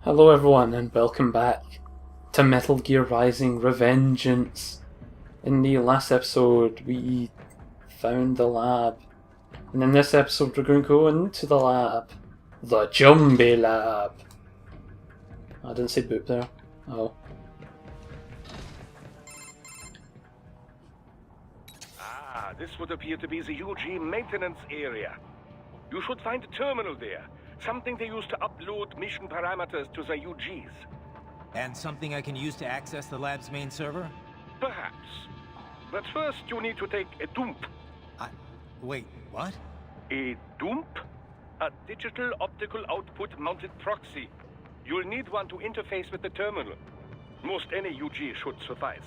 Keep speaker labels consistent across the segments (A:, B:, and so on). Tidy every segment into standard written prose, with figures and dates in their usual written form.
A: Hello everyone and welcome back to Metal Gear Rising Revengeance. In the last episode we found the lab, and in this episode we're going to go into the lab. The Jumby lab. I didn't say boop there. Oh.
B: This would appear to be the UG maintenance area. You should find a terminal there. Something they use to upload mission parameters to the UGs.
C: And something I can use to access the lab's main server?
B: Perhaps. But first you need to take a DOOMP.
C: Wait, what?
B: A DOOMP? A digital optical output mounted proxy. You'll need one to interface with the terminal. Most any UG should suffice.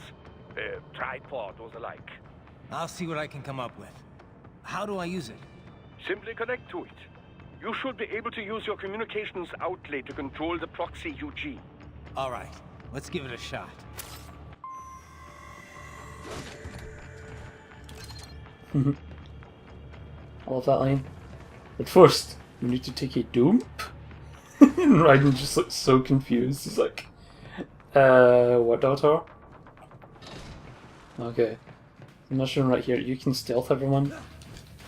B: A tripod or the like.
C: I'll see what I can come up with. How do I use it?
B: Simply connect to it. You should be able to use your communications outlet to control the proxy UG.
C: Alright, let's give it a shot.
A: I love that line. But first, you need to take a DOOMP? And Raiden just looks so confused. He's like, what, Doctor? Okay. The mission right here, you can stealth everyone,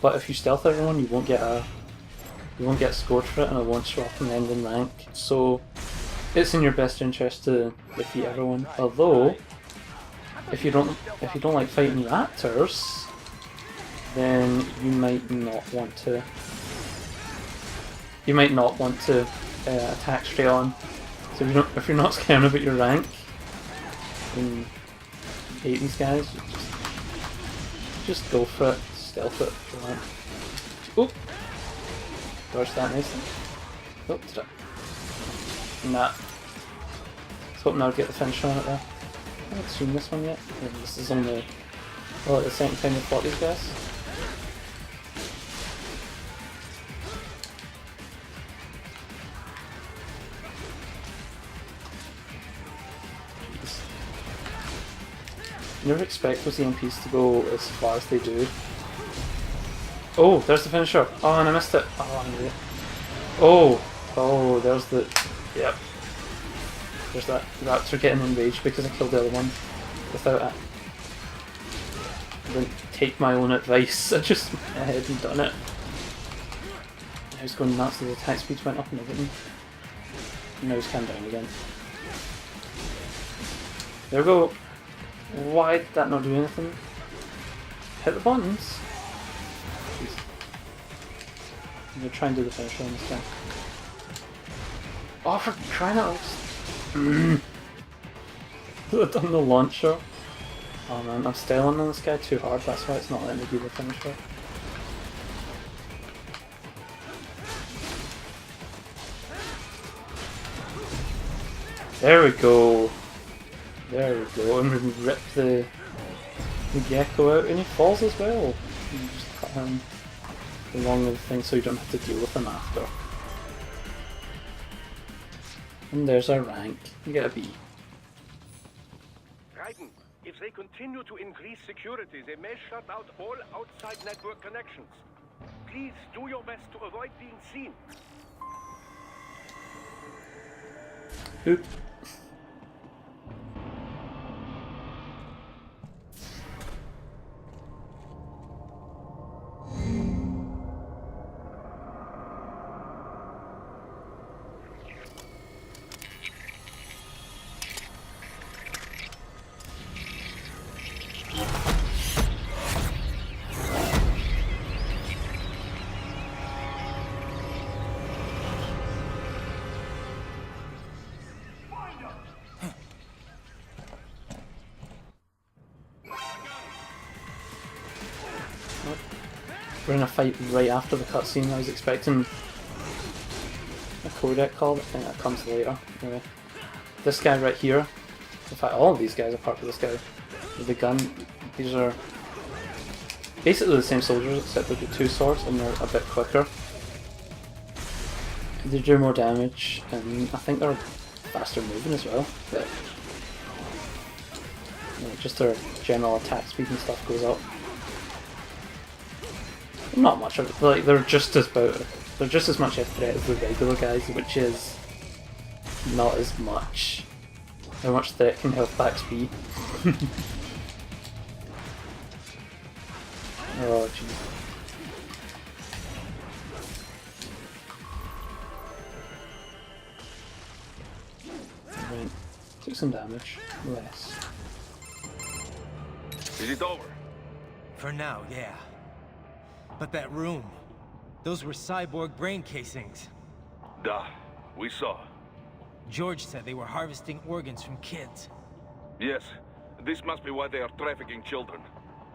A: but if you stealth everyone you won't get scored for it and it won't show up in the end in rank, so it's in your best interest to defeat everyone. Although if you don't like fighting raptors, then you might not want to attack straight on. So if you're not scared about your rank and you hate these guys, just go for it, stealth it if you want. Oh! Dodge that nicely. Oh, did I? Nah. Let's hope now to get the finish on it there. I haven't seen this one yet. This is only the second time we've fought these guys. You never expect those EMPs to go as far as they do. Oh, there's the finisher. Oh, and I missed it. Oh, I knew it. Oh, there's the... Yep. There's that raptor getting enraged because I killed the other one without it. I didn't take my own advice. I just went ahead and done it. I was going nuts, the attack speed went up and everything. And now he's calmed down again. There we go. Why did that not do anything? Hit the buttons. Jeez. I'm gonna try and do the finisher on this guy. Oh, for crying out loud! I've done the launcher. Oh man, I'm styling on this guy too hard, that's why it's not letting me do the finisher. There we go! There we go, and we rip the gecko out, and he falls as well. You just cut him along with the thing so you don't have to deal with him after. And there's our rank. You get a B.
B: Raiden, if they continue to increase security, they may shut out all outside network connections. Please do your best to avoid being seen.
A: Oop. We're in a fight right after the cutscene. I was expecting a codec call, but I think that comes later. Anyway, this guy right here, in fact all of these guys apart from this guy with the gun, these are basically the same soldiers except with the two swords and they're a bit quicker. They do more damage and I think they're faster moving as well, but you know, just their general attack speed and stuff goes up. Not much of it, like they're just as much a threat as the regular guys, which is not as much. How much threat can health packs be? Oh jeez. Right. Took some damage. Less.
B: Is it over?
C: For now, yeah. But that room, those were cyborg brain casings.
B: Duh. We saw.
C: George said they were harvesting organs from kids.
B: Yes. This must be why they are trafficking children.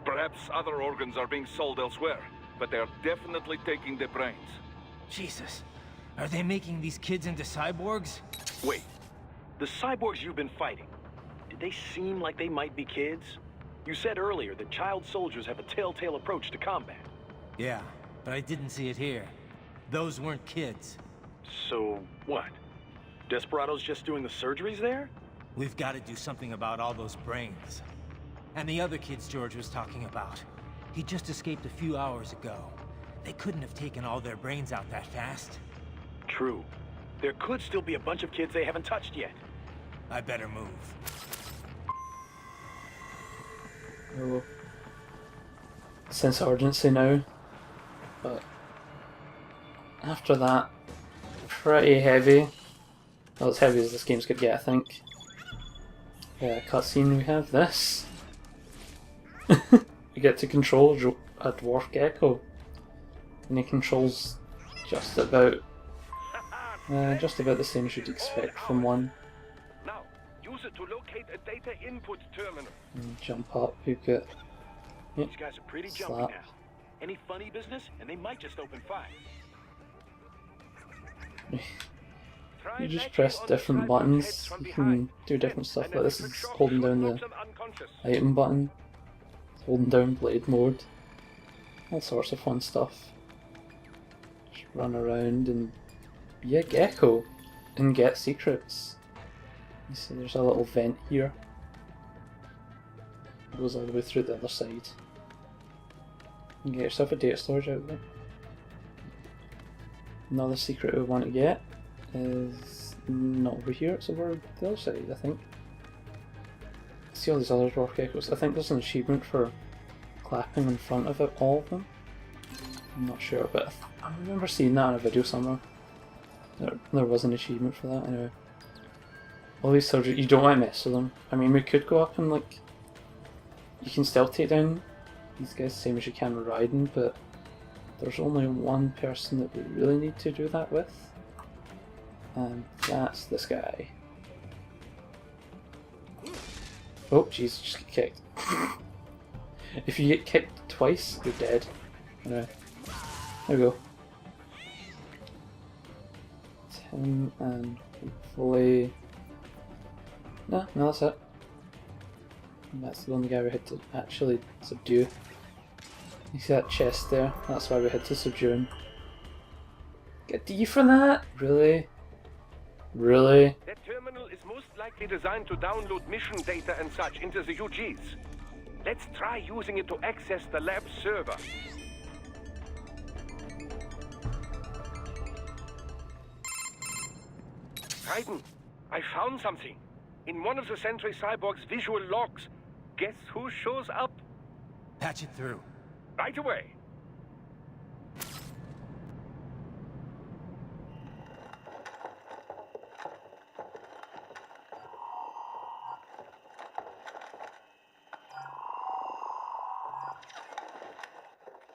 B: Perhaps other organs are being sold elsewhere, but they are definitely taking the brains.
C: Jesus. Are they making these kids into cyborgs?
D: Wait. The cyborgs you've been fighting, did they seem like they might be kids? You said earlier that child soldiers have a telltale approach to combat.
C: Yeah, but I didn't see it here. Those weren't kids.
D: So, what? Desperados just doing the surgeries there?
C: We've got to do something about all those brains. And the other kids George was talking about. He just escaped a few hours ago. They couldn't have taken all their brains out that fast.
D: True. There could still be a bunch of kids they haven't touched yet.
C: I better move.
A: Oh. Sense of urgency now. But after that, pretty heavy. Well, as heavy as this game's gonna get, I think. Cutscene, we have this. You get to control a dwarf gecko. And he controls just about the same as you'd expect from one.
B: Now, use it to locate a data input terminal.
A: And jump up, you get... Yep,
D: These guys are pretty
A: slap.
D: jumpy now. Any funny business, and they might just open fire.
A: You just press different buttons, you can do different stuff, like this is holding down the item button, holding down blade mode, all sorts of fun stuff. Just run around and be a gecko and get secrets. You see there's a little vent here, it goes all the way through the other side. You can get yourself a data storage outlet. Another secret we want to get is not over here, it's over the other side, I think. See all these other dwarf geckos. I think there's an achievement for clapping in front of it, all of them. I'm not sure, but I remember seeing that in a video somewhere. There was an achievement for that, anyway. All these soldiers, you don't want to mess with them. I mean, we could go up and like... You can still take down these guys the same as you can with riding, but there's only one person that we really need to do that with. And that's this guy. Oh jeez, just get kicked. If you get kicked twice, you're dead. Anyway, there we go. It's him and hopefully... No, that's it. And that's the only guy we had to actually subdue. You see that chest there? That's why we had to subdue him. Get D for that? Really? Really?
B: That terminal is most likely designed to download mission data and such into the UGs. Let's try using it to access the lab server. Raiden, I found something. In one of the Sentry Cyborg's visual logs. Guess who shows up?
C: Patch it through.
B: Right away.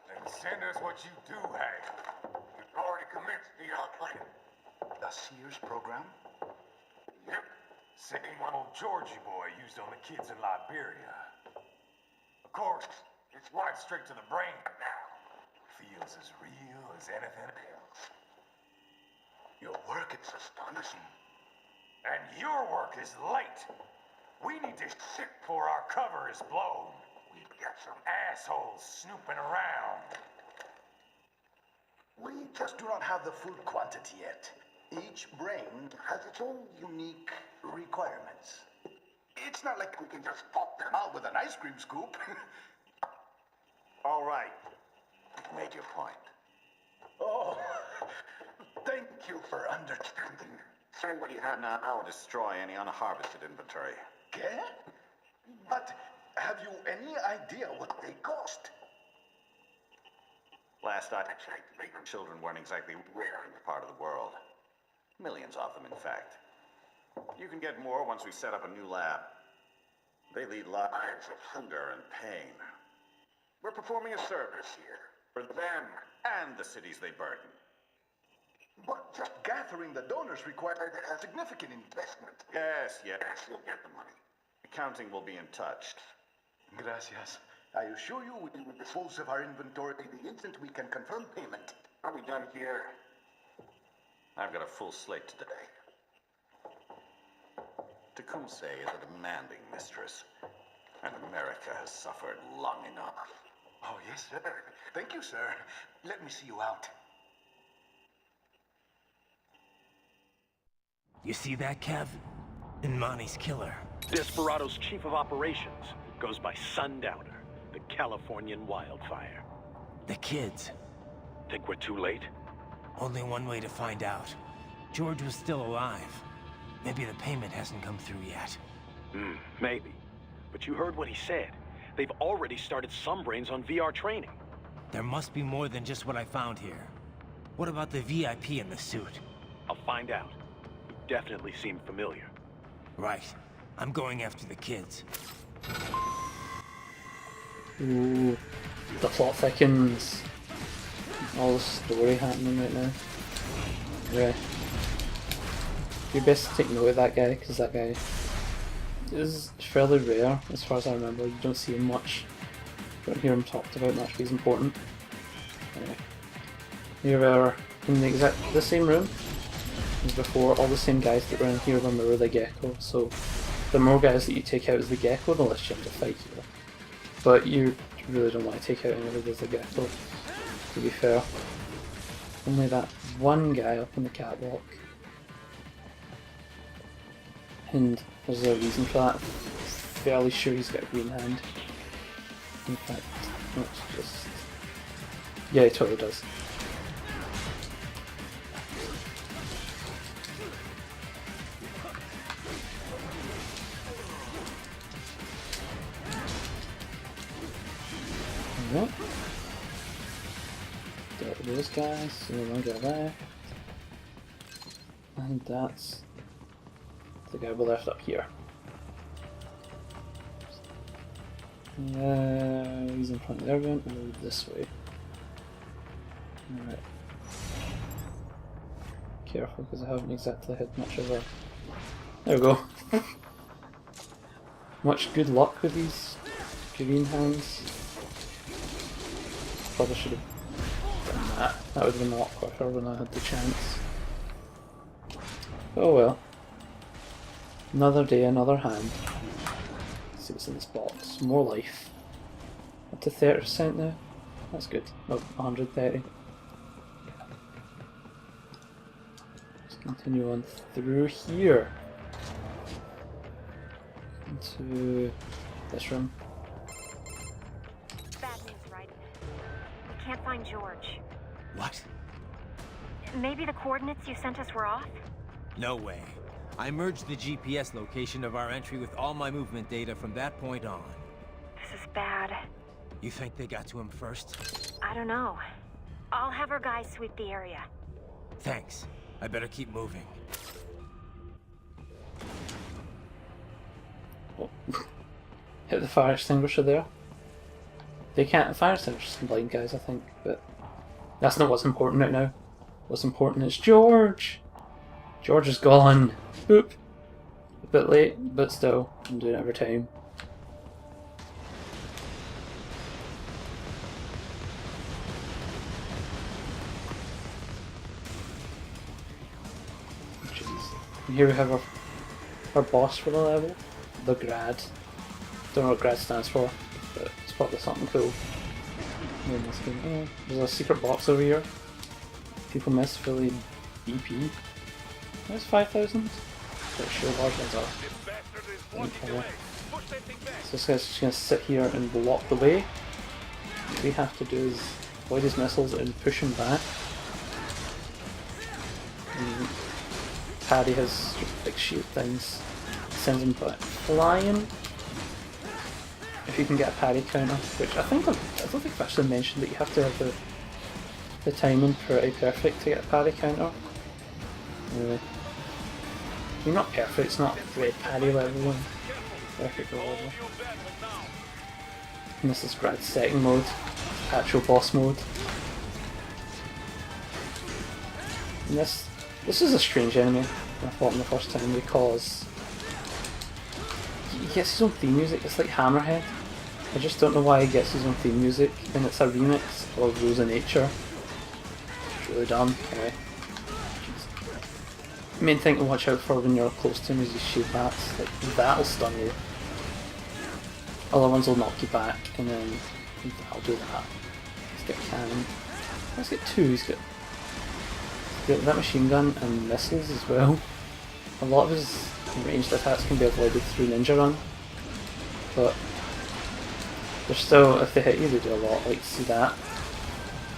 E: Then send us what you do have. You've already commenced the plan.
F: The Sears program?
E: Yep. Same one old Georgie boy used on the kids in Liberia. Of course, it's right straight to the brain now. Feels as real as anything else.
F: Your work is astonishing.
E: And your work is late. We need this shit before our cover is blown. We've got some assholes snooping around.
F: We just do not have the full quantity yet. Each brain has its own unique requirements. It's not like we can just pop them out with an ice cream scoop.
E: All right. You've made your point.
F: Oh, thank you for understanding.
G: Send what you have now or destroy any unharvested inventory.
F: Okay? But have you any idea what they cost?
G: Last I checked, children weren't exactly rare in the part of the world. Millions of them, in fact. You can get more once we set up a new lab. They lead lives of hunger and pain. We're performing a service here for them and the cities they burden.
F: But just gathering the donors required a significant investment.
G: Yes, you'll get the money. Accounting will be in touch.
F: Gracias. I assure you we will dispose of our inventory the instant we can confirm payment.
G: Are we done here? I've got a full slate today. Tecumseh is a demanding mistress, and America has suffered long enough.
F: Oh, yes, sir. Thank you, sir. Let me see you out.
C: You see that, Kev? Imani's killer.
D: Desperado's chief of operations goes by Sundowner, the Californian wildfire.
C: The kids.
D: Think we're too late?
C: Only one way to find out. George was still alive. Maybe the payment hasn't come through yet.
D: Maybe. But you heard what he said. They've already started some brains on VR training.
C: There must be more than just what I found here. What about the VIP in the suit?
D: I'll find out. He definitely seemed familiar.
C: Right. I'm going after the kids.
A: Ooh, the plot thickens. All the story happening right now. Yeah. You're best to take note of that guy, because that guy is fairly rare, as far as I remember. You don't see him much. You don't hear him talked about much, but he's important. Anyway. Here we are in the same room as before. All the same guys that were in here were the gecko, so the more guys that you take out as the gecko, the less you have to fight here. But you really don't want to take out anybody as the gecko, to be fair. Only that one guy up on the catwalk. And there's a reason for that. I'm fairly sure he's got a green hand. In fact, it's just... yeah, he totally does. Alright. Dealt with those guys, so one guy left. And that's the guy we left up here. He's in front of everyone, and move this way. Alright. Careful, because I haven't exactly had much of a... there we go. Much good luck with these green hands. Probably should have done that. That would have been a lot quicker when I had the chance. Oh well. Another day, another hand. Let's see what's in this box. More life. Up to 30% now. That's good. Oh, 130. Let's continue on through here. Into this room.
H: Bad news, right? We can't find George.
C: What?
H: Maybe the coordinates you sent us were off?
C: No way. I merged the GPS location of our entry with all my movement data from that point on.
H: This is bad.
C: You think they got to him first?
H: I don't know. I'll have our guys sweep the area.
C: Thanks. I better keep moving.
A: Oh. Hit the fire extinguisher there. They can't fire extinguishers can blind guys, I think, but that's not what's important right now. What's important is George! George is gone. Boop. A bit late, but still, I'm doing it every time. Jeez. And here we have our boss for the level, the GRAD. Don't know what GRAD stands for, but it's probably something cool. In this game. Oh, there's a secret box over here. People miss Philly BP. There's 5,000? Pretty sure large ones are. Okay. So this guy's just going to sit here and block the way. What we have to do is avoid his missiles and push him back. And parry his big shield things, sends him back flying. If you can get a parry counter, which I don't think I've actually mentioned that you have to have the timing pretty perfect to get a parry counter. Anyway, you're not perfect, it's not a great parry level one. Perfect level. And this is GRAD's second mode, actual boss mode. And this is a strange enemy, I fought him the first time, because he gets his own theme music. It's like Hammerhead. I just don't know why he gets his own theme music, and it's a remix of Rules of Nature. It's really dumb. Anyway. Main thing to watch out for when you're close to him is his shield bats. Like, that'll stun you. Other ones will knock you back, and then I'll do that. Let's get a cannon. Let's get two. He's got that machine gun and missiles as well. A lot of his ranged attacks can be avoided through Ninja Run, but they're still, if they hit you, they do a lot. Like, see that?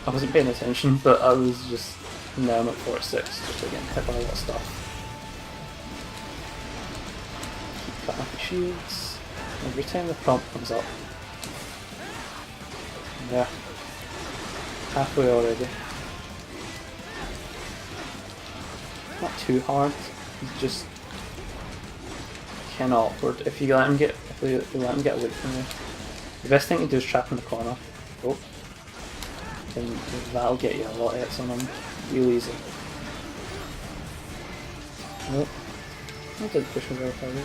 A: I wasn't paying attention, but I was just, now I'm at 46, just getting hit by a lot of stuff. Keep cutting off the shields. Every time the prompt comes up. Yeah. Halfway already. Not too hard. He's just kinda awkward. If you let him get away from you. The best thing to do is trap in the corner. Oh. And that'll get you a lot of hits on him. Real easy. Nope. I did push him very hard.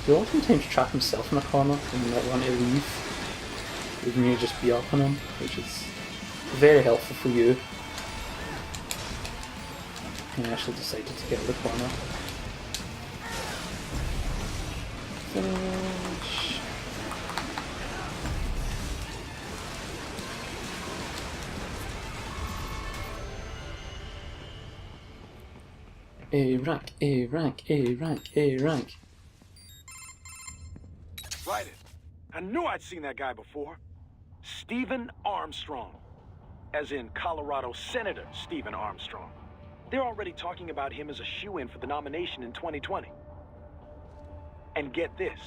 A: He'll oftentimes trap himself in a corner and not want to leave. Leaving you just be up on him, which is very helpful for you. And I actually decided to get out of the corner. Finish. A rank, A rank, A rank, A rank.
D: Right it. I knew I'd seen that guy before. Stephen Armstrong. As in Colorado Senator Stephen Armstrong. They're already talking about him as a shoo-in for the nomination in 2020. And get this.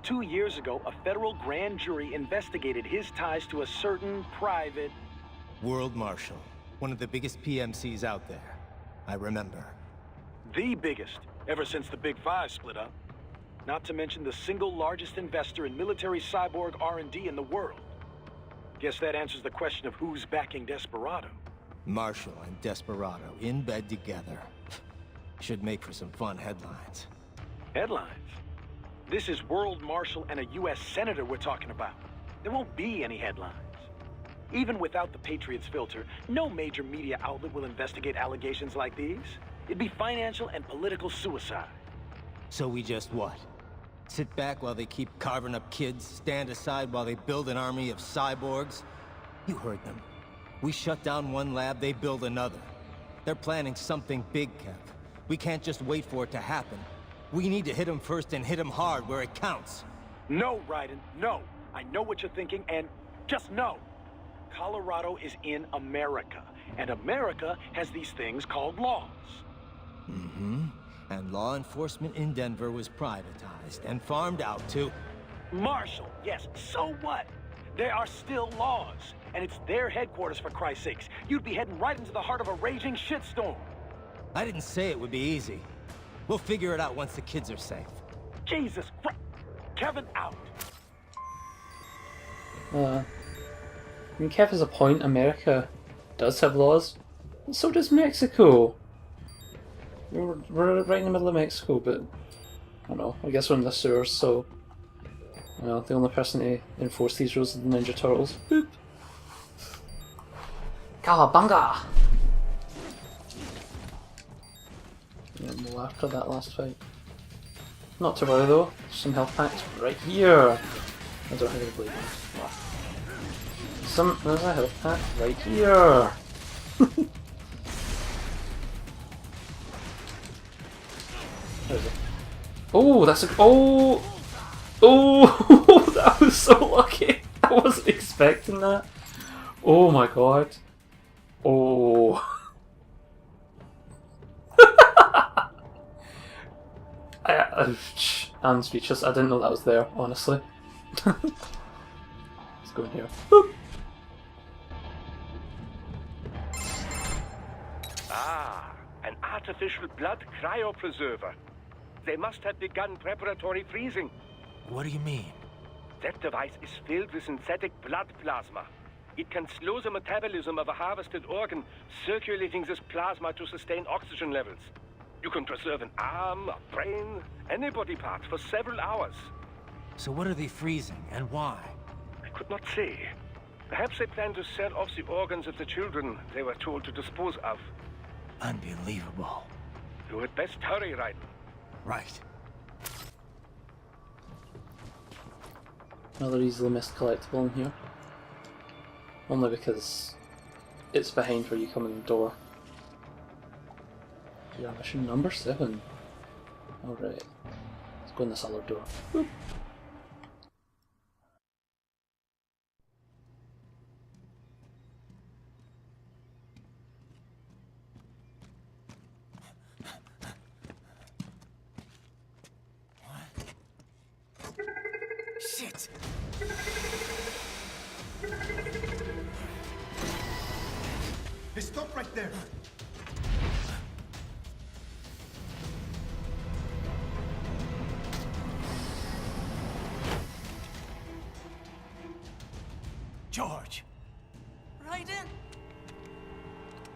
D: 2 years ago, a federal grand jury investigated his ties to a certain private...
C: World Marshal. One of the biggest PMCs out there. I remember.
D: The biggest, ever since the Big Five split up. Not to mention the single largest investor in military cyborg R&D in the world. Guess that answers the question of who's backing Desperado.
C: Marshall and Desperado in bed together. Should make for some fun headlines.
D: Headlines? This is World Marshal and a U.S. Senator we're talking about. There won't be any headlines. Even without the Patriots filter, no major media outlet will investigate allegations like these. It'd be financial and political suicide.
C: So we just what? Sit back while they keep carving up kids, stand aside while they build an army of cyborgs? You heard them. We shut down one lab, they build another. They're planning something big, Kev. We can't just wait for it to happen. We need to hit them first and hit them hard where it counts.
D: No, Raiden, no. I know what you're thinking, and just no. Colorado is in America, and America has these things called laws.
C: Mm-hmm. And law enforcement in Denver was privatized and farmed out to...
D: Marshall, yes, so what? There are still laws, and it's their headquarters, for Christ's sakes. You'd be heading right into the heart of a raging shitstorm.
C: I didn't say it would be easy. We'll figure it out once the kids are safe.
D: Jesus Christ. Kevin out.
A: I mean, Kev has a point. America does have laws, and so does Mexico. We're right in the middle of Mexico, but I don't know. I guess we're in the sewers, so you know, the only person to enforce these rules is the Ninja Turtles. Boop. Cowabunga! Yeah, more after that last fight. Not to worry though. There's some health packs right here. I don't have any blade ones. There's a health pack right here. Oh, that's a... Oh! Oh! That was so lucky! I wasn't expecting that. Oh my god. Oh. I'm speechless. I didn't know that was there, honestly. Let's go in here. Boop.
B: Ah, an artificial blood cryopreserver. They must have begun preparatory freezing.
C: What do you mean?
B: That device is filled with synthetic blood plasma. It can slow the metabolism of a harvested organ, circulating this plasma to sustain oxygen levels. You can preserve an arm, a brain, any body part for several hours.
C: So what are they freezing, and why?
B: I could not say. Perhaps they plan to sell off the organs of the children they were told to dispose of.
C: Unbelievable.
B: You had best hurry, Raiden.
C: Right.
A: Another easily missed collectible in here. Only because it's behind where you come in the door. Yeah, mission number 7. Alright. Let's go in this other door. Boop.
C: Shit!
F: Hey, stop right there.
C: George! Right in!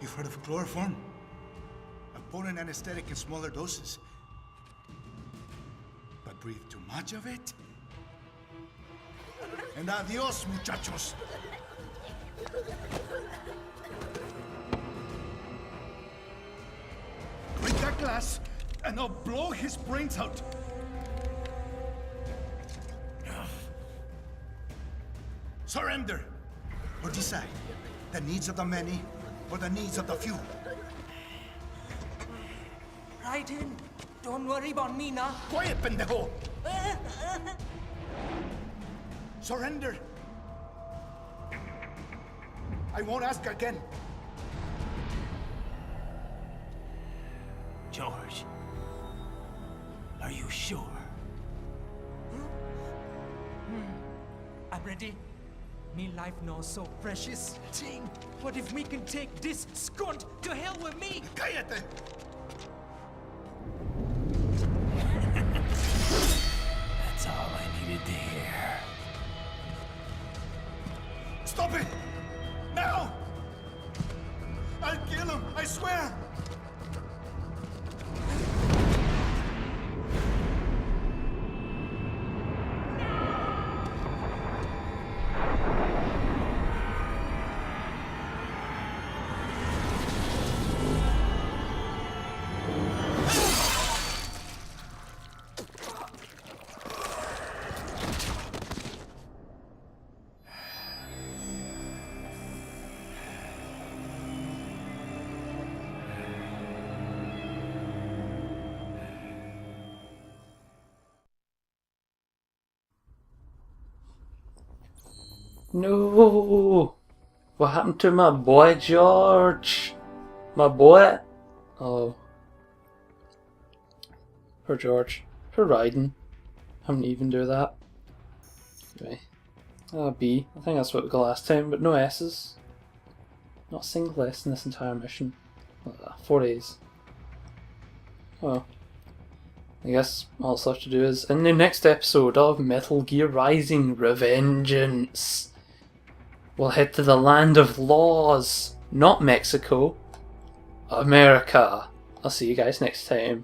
F: You've heard of chloroform? A potent anesthetic in smaller doses. But breathe too much of it? And adios, muchachos! Break that glass, and I'll blow his brains out! Surrender! Or decide. The needs of the many, or the needs of the few.
C: Right in! Don't worry about me now.
F: Quiet, pendejo! Surrender! I won't ask again.
C: George, are you sure?
I: I'm ready. Me life now so precious. Ting, what if me can take this skunt to hell with me?
F: Cállate!
C: That's all I needed to hear.
F: Stop it! Now! I'll kill him, I swear!
A: No! What happened to my boy George? My boy? Oh. Poor George. Poor Raiden. Having to even do that. Anyway. B. I think that's what we got last time, but no S's. Not a single S in this entire mission. 4 A's. Oh. I guess all that's left to do is, in the next episode of Metal Gear Rising Revengeance, we'll head to the land of laws, not Mexico, America. I'll see you guys next time.